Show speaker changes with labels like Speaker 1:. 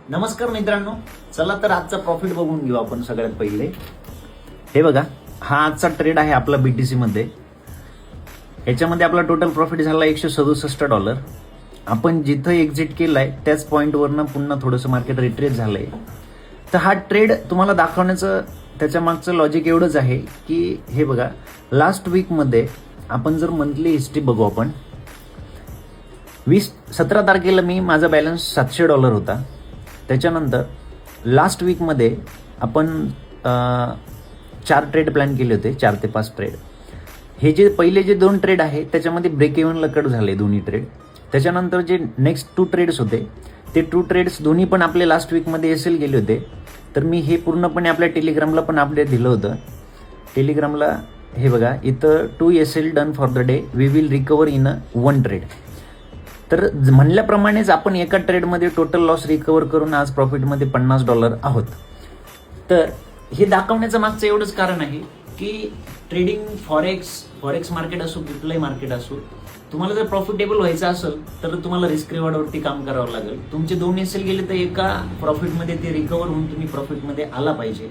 Speaker 1: नमस्कार मित्रांनो, चला तर आजचा प्रॉफिट बघून घेऊ आपण. सगळ्यात पहिले हे बघा, हा आजचा ट्रेड आहे आपला बीटीसी मध्ये. याच्यामध्ये आपला टोटल प्रॉफिट झाला $167. आपण जिथं एक्झिट केलाय त्याच पॉईंटवरनं पुन्हा थोडंसं मार्केट रिट्रेस झालंय. तर हा ट्रेड तुम्हाला दाखवण्याचं त्याच्या मागचं लॉजिक एवढंच आहे की हे बघा, लास्ट वीकमध्ये आपण जर मंथली हिस्ट्री बघू आपण, 17 तारखेला माझा बॅलन्स $700 होता. त्याच्यानंतर लास्ट वीकमध्ये आपण 4 ट्रेड प्लॅन केले होते, 4 ते 5 ट्रेड. हे जे पहिले जे 2 ट्रेड आहे त्याच्यामध्ये ब्रेक इव्हनला कट झाले दोन्ही ट्रेड. त्याच्यानंतर जे नेक्स्ट 2 ट्रेड्स होते ते 2 ट्रेड्स दोन्ही पण आपले लास्ट वीकमध्ये एसएल गेले होते. तर मी हे पूर्णपणे आपल्या टेलिग्रामला पण अपडेट दिलं होतं. टेलिग्रामला हे बघा, इथं 2 SL done for the day, we will recover in 1 trade. तर म्हणल्याप्रमाणेच आपण एका ट्रेडमध्ये टोटल लॉस रिकवर करून आज प्रॉफिटमध्ये $50 आहोत. तर हे दाखवण्याचं मागचं एवढंच कारण आहे की ट्रेडिंग फॉरेक्स मार्केट असो, कुठलंही मार्केट असो, तुम्हाला जर प्रॉफिटेबल व्हायचं असेल तर तुम्हाला रिस्क रिवॉर्डवरती काम करावं लागेल. तुमचे 2 एसएल गेले तर एका प्रॉफिटमध्ये ते रिकवर होऊन तुम्ही प्रॉफिटमध्ये आला पाहिजे.